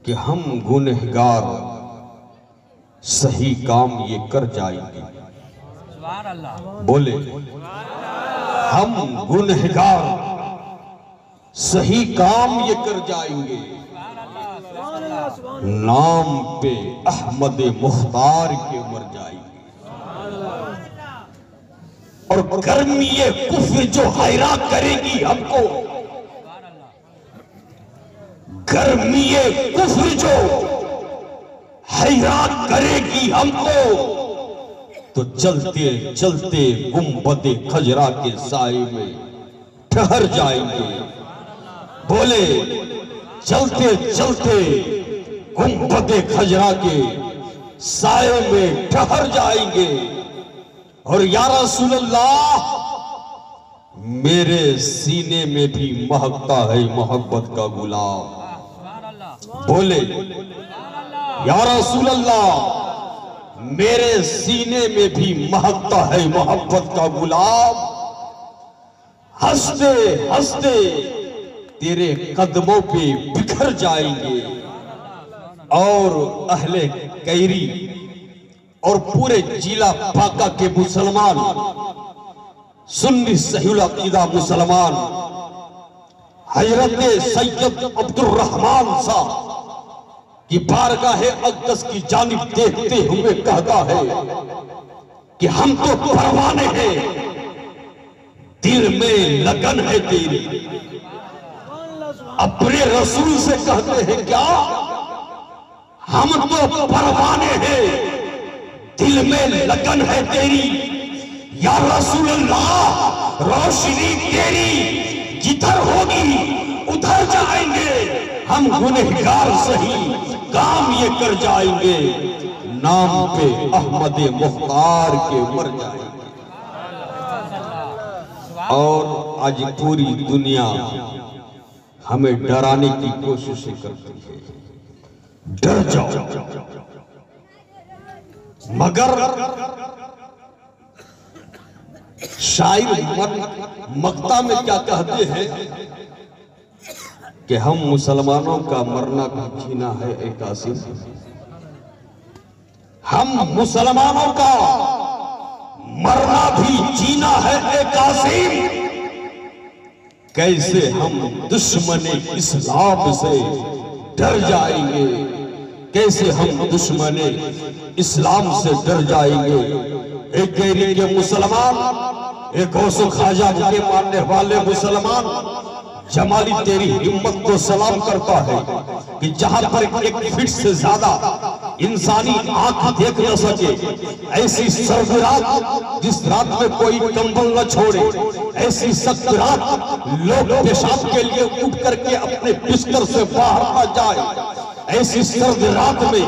کہ ہم گنہگار صحیح کام یہ کر جائیں گے. بولے ہم گنہگار صحیح کام یہ کر جائیں گے. نام پہ احمد مختار کے مر جائیں گے. اور گرمی کفر جو حیران کرے گی ہم کو، گرمی کفر جو حیران کرے گی ہم کو، تو چلتے چلتے گنبد خجرہ کے سائے میں ٹھہر جائیں گے. بولے چلتے چلتے گنبد خجرہ کے سائے میں ٹھہر جائیں گے. اور یا رسول اللہ میرے سینے میں بھی مہکتا ہے محبت کا گلاب. بولے یا رسول اللہ میرے سینے میں بھی مہکتا ہے محبت کا گلاب. ہنستے ہنستے تیرے قدموں پہ بکھر جائیں گے. اور اہل کیری اور پورے ضلع پاکا کے مسلمان، سنی صحیح العقیدہ مسلمان، حضرت سید عبد الرحمن صاحب کی بارگاہ اقدس کی جانب دیکھتے ہوئے کہتا ہے کہ ہم تو پروانے ہیں، دل میں لگن ہے تیری. اپنے رسول سے کہتے ہیں کیا؟ ہم تو پروانے ہیں، دل میں لگن ہے تیری. یا رسول اللہ روشنی تیری جدھر ہوگی ادھر جائیں گے. ہم گنہگار صحیح کام یہ کر جائیں گے. نام پہ احمد مختار کے مر جائیں گے. اور آج پوری دنیا ہمیں ڈرانے کی کوشش کرتی ہے. ڈر جاؤ، مگر شاعر مقطع میں کیا کہتے ہیں کہ ہم مسلمانوں کا مرنا بھی جینا ہے اے قاسم. ہم مسلمانوں کا مرنا بھی جینا ہے اے قاسم. کیسے ہم دشمن اسلام سے ڈر جائیں گے، کیسے ہم دشمن اسلام سے ڈر جائیں گے. ایک کیری کے مسلمان، ایک غوث و خواجہ کے ماننے والے مسلمان جمالی تیری ہمت کو سلام کرتا ہے کہ جہاں پر ایک فٹ سے زیادہ انسانی آنکھ دیکھ نہ سکے، ایسی سرد رات جس رات میں کوئی کمبل نہ چھوڑے، ایسی سخت رات لوگ پیشاب کے لیے اٹھ کر کے اپنے بستر سے باہر نہ جائے، ایسی سرد رات میں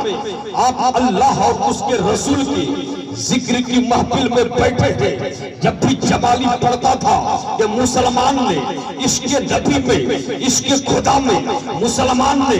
آپ اللہ اور اس کے رسول کی ذکر کی محفل میں بیٹھے تھے. جب بھی جمالی پڑھتا تھا کہ مسلمان نے عشق نبی میں، عشق خدا میں مسلمان نے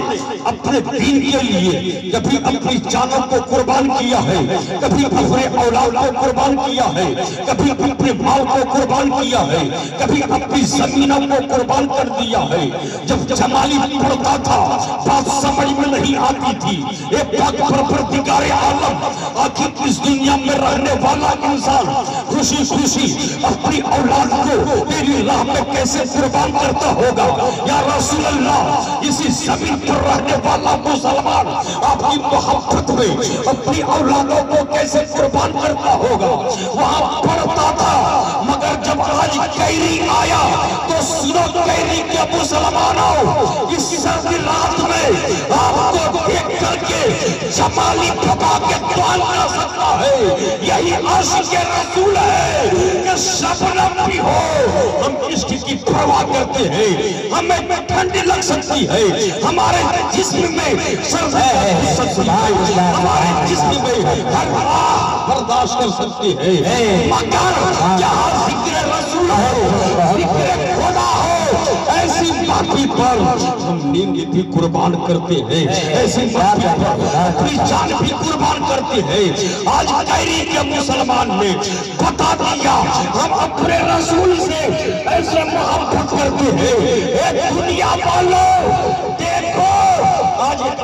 اپنے دین کے لیے کبھی اپنی جانوں کو قربان کیا ہے، کبھی اپنے اولاد کو قربان کیا ہے، کبھی اپنے مال کو قربان کیا ہے، کبھی اپنی زمینوں کو قربان کر دیا ہے. جب جمالی پڑھتا تھا بات سمجھ میں نہیں آتی تھی. ایک پاک پروردگار عالم آخر اس دنیا میں رہنے والا انسان خوشی خوشی اپنی اولاد کو تیری راہ میں کیسے قربان کرتا ہوگا. یا رسول اللہ اسی زمین پر رہنے والا مسلمان آپ کی محبت میں اپنی اولادوں کو کیسے قربان کرتا ہوگا. وہاں پڑھتا تھا مگر جب آج کیری آیا تو سنو کیری کے مسلمانوں، اس سرد رات میں آپ کو دیکھ کر کے جمالی پھپا کے توان کر سکتا ہے. یہی عاشق رسول ہے کہ شبنم بھی ہو ہم عشق کی پرواہ کرتے ہیں. ہمیں ٹھنڈ لگ سکتی ہے، ہمارے جسم میں سرد ہو سکتی ہے، ہمارے جسم میں ہر راہ برداشت کر سکتی ہے، مگر جہاں ذکر رسول ہو، ذکر خدا ہو، ایسی باقی پر ہم نیند بھی قربان کرتے ہیں، ایسی باقی پر اپنی جان بھی قربان کرتے ہیں. آج کیری کے مسلمان نے بتا دیا ہم اپنے رسول سے ایسے محبت کرتے ہیں. اے دنیا والوں دیکھو آج ایک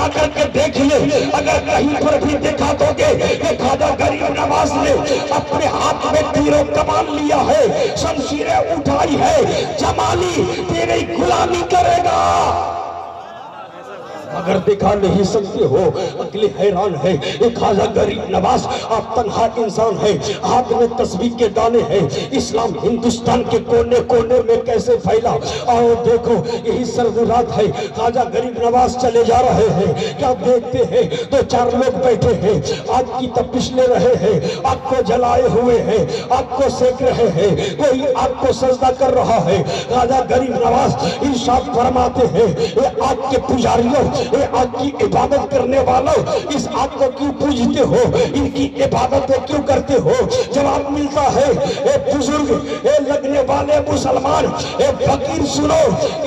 جا کر کے دیکھ لے، اگر کہیں پر بھی دکھا دو گے کہ خواجہ غریب نواز نے اپنے ہاتھ میں تیر و کمان لیا ہے، شمشیریں اٹھائی ہے، جمالی تیری غلامی کرے گا، اگر دکھا نہیں سکتے ہو، اگلے حیران ہے، ایک خواجہ غریب نواز آپ تنہا انسان ہے، ہاتھ میں تسبیح کے دانے ہیں، اسلام ہندوستان کے کونے کونے میں کیسے پھیلا، آؤ دیکھو یہی سرد رات ہے، خواجہ غریب نواز چلے جا رہے ہیں، کیا دیکھتے ہیں، دو چار لوگ بیٹھے ہیں، آگ کی تپش لے رہے ہیں، آگ کو جلائے ہوئے ہیں، آگ کو سیک رہے ہیں، کوئی آگ کو سجدہ کر رہا ہے، خواجہ غریب نواز ارشاد فرماتے ہیں، اے آگ کے پجاریوں، اے آگ کی عبادت کرنے والوں، اس آگ کو کیوں پوجتے ہو، ان کی عبادتیں کیوں کرتے ہو؟ جواب ملتا ہے، اے بزرگ، اے لگنے والے مسلمان، اے فقیر سنو،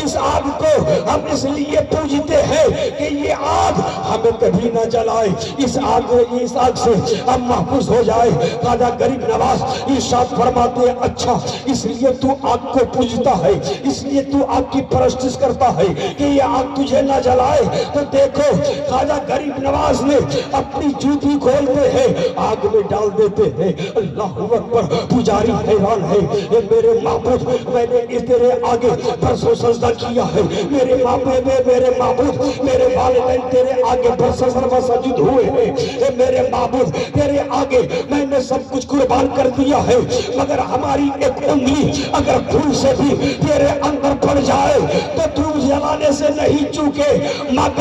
اس آگ کو ہم اس لیے پوجتے ہیں کہ یہ آگ ہمیں کبھی نہ جلائے، اس آگ سے ہم محفوظ ہو جائے۔ خواجہ غریب نواز ارشاد فرماتے ہیں، اچھا اس لیے تو آگ کو پوجتا ہے، اس لیے تو آگ کی پرستش کرتا ہے کہ یہ آگ تجھے نہ جلائے، تو دیکھو خواجہ غریب نواز نے اپنی جوتی کھولتے ہیں، آگ میں ڈال دیتے ہیں، اللہ اکبر، پجاری حیران ہے، اے میرے معبود، میں نے تیرے آگے برسوں سجدہ کیا ہے، میرے معبود، میرے والدین تیرے آگے برسوں سجد ہوئے ہیں، اے میرے معبود، تیرے آگے میں نے سب کچھ قربان کر دیا ہے، مگر ہماری ایک انگلی اگر بھول سے بھی تیرے اندر پڑ جائے تو تو جلانے سے نہیں چوکے، مگر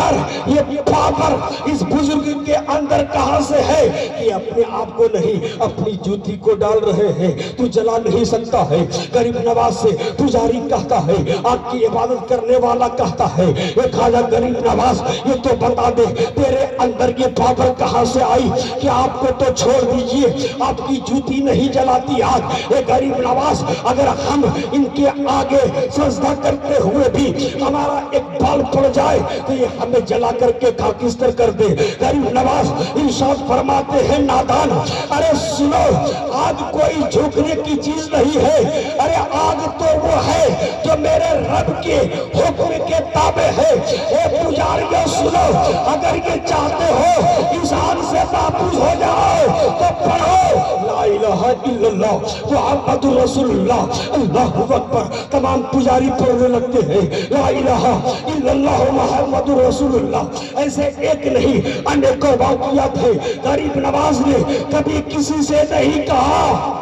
یہ پاور اس بزرگ کے اندر کہاں سے ہے کہ اپنے آپ کو نہیں، اپنی جوتی کو ڈال رہے ہیں، تو جلا نہیں سکتا ہے۔ غریب نواز سے پجاری کہتا ہے، آگ کی عبادت کرنے والا کہتا ہے، اے خواجہ غریب نواز یہ تو بتا دے تیرے اندر یہ پاور کہاں سے آئی کہ آپ کو تو چھوڑ دیجئے، آپ کی جوتی نہیں جلاتی آگ۔ اے غریب نواز اگر ہم ان کے آگے سجدہ کرتے ہوئے بھی ہمارا ایک بال پڑ جائے تو یہ ہمیں جلا کر کے خاکستر کر دے۔ غریب نواز ارشاد فرماتے ہیں، نادان، ارے سنو، آگ کوئی جھکنے کی چیز نہیں ہے، ارے آگ تو وہ ہے جو میرے رب کے حکم کے تابع ہے۔ اے پجاریوں سنو، اگر یہ چاہتے ہو اس آگ سے محفوظ ہو جاؤ تو پڑھو لا الہ الا اللہ محمد رسول اللہ، اللہ اکبر، تمام پجاری پڑھنے لگتے ہیں، لا الہ الا اللہ محمد رسول اللہ۔ ایسے ایک نہیں انیکوں واقعات ہیں، غریب نواز نے کبھی کسی سے نہیں کہا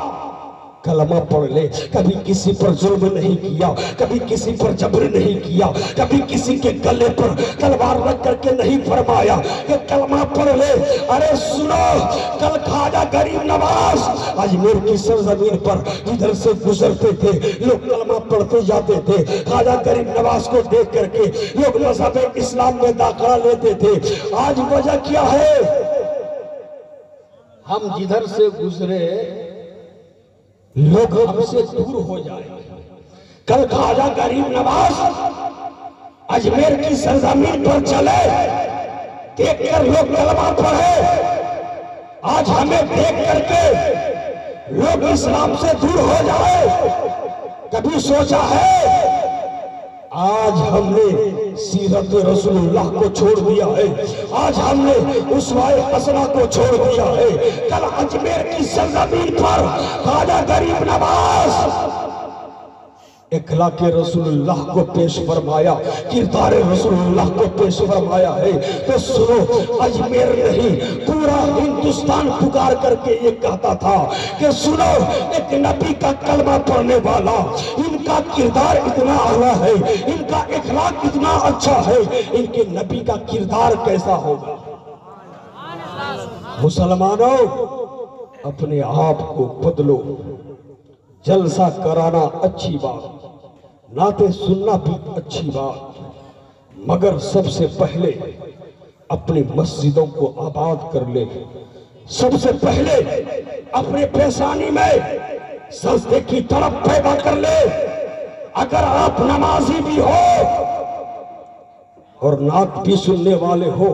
کلمہ پڑھ لے، کبھی کسی پر ظلم نہیں کیا، کبھی کسی پر جبر نہیں کیا، کبھی کسی کے گلے پر تلوار رکھ کر کے نہیں فرمایا کہ کلمہ پڑھ لے۔ ارے سنو، کل خواجہ غریب نواز اجمیر کی سرزمین پر جدھر سے گزرتے تھے لوگ کلمہ پڑھتے جاتے تھے، خواجہ غریب نواز کو دیکھ کر کے لوگ مذہب اسلام میں داخلہ لیتے تھے۔ آج وجہ کیا ہے؟ ہم جدھر سے گزرے لوگ ہم سے دور ہو جائے۔ کل خواجہ غریب نواز اجمیر کی سرزمین پر چلے، دیکھ کر لوگ کلمہ پڑھے، آج ہمیں دیکھ کر کے لوگ اسلام سے دور ہو جائے۔ کبھی سوچا ہے آج ہم نے سیرت رسول اللہ کو چھوڑ دیا ہے، آج ہم نے اسوہ حسنہ کو چھوڑ دیا ہے۔ کل اجمیر کی سرزمین پر خواجہ غریب نواز اخلاق رسول اللہ کو پیش فرمایا، کردار رسول اللہ کو پیش فرمایا ہے۔ تو سنو، اجمیر نہیں پورا ہندوستان پکار کر کے یہ کہتا تھا کہ سنو، ایک نبی کا کلمہ پڑھنے والا، ان کا کردار اتنا اعلیٰ ہے، ان کا اخلاق اتنا اچھا ہے، ان کے نبی کا کردار کیسا ہوگا۔ مسلمانوں، اپنے آپ کو بدلو۔ جلسہ کرانا اچھی بات، نعتیں سننا بھی اچھی بات، مگر سب سے پہلے اپنی مسجدوں کو آباد کر لے، سب سے پہلے اپنے پیشانی میں سجدے کی طرف پیدا کر لے۔ اگر آپ نمازی بھی ہو اور نعت بھی سننے والے ہو،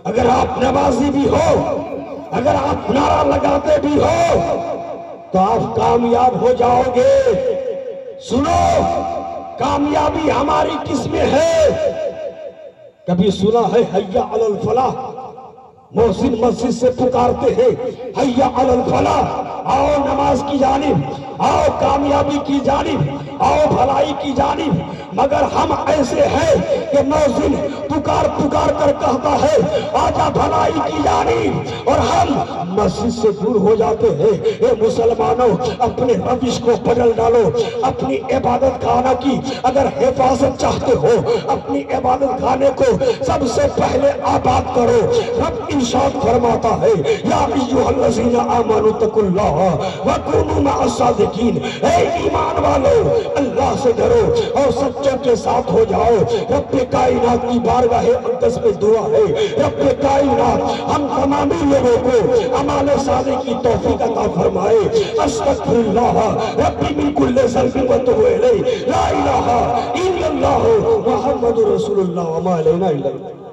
اگر آپ نمازی بھی ہو، اگر آپ نعرہ لگاتے بھی ہو تو آپ کامیاب ہو جاؤ گے۔ سنو، کامیابی ہماری کس میں ہے؟ کبھی سنا ہے حیا علی الفلاح؟ محسن مسجد سے پکارتے ہیں حیا علی الفلاح، آؤ نماز کی جانب، آؤ کامیابی کی جانب، آؤ بھلائی کی جانب، مگر ہم ایسے ہیں کہ محسن پکار پکار کر کہتا ہے آجا بھلائی کی جانب، اور ہم مسجد سے دور ہو جاتے ہیں۔ اے مسلمانوں، اپنے روش کو بدل ڈالو، اپنی عبادت خانہ کی اگر حفاظت چاہتے ہو، اپنی عبادت خانے کو سب سے پہلے آباد کرو۔ رب ارشاد فرماتا ہے یا ایھا الذین آمنوا اتقوا اللہ وکونوا مع الصادقین، اے ایمان والو اللہ سے ڈرو اور سچوں کے ساتھ ہو جاؤ۔ رب کائنات کی بارگاہ اقدس میں دعا ہے، رب کائنات ہم تمامی لوگوں کو اعمال صالح کی توفیق عطا فرمائے۔ استغفر اللہ ربی من کل ذنب واتوب الیہ، لا الہ الا اللہ محمد رسول اللہ وما علینا الا البلاغ۔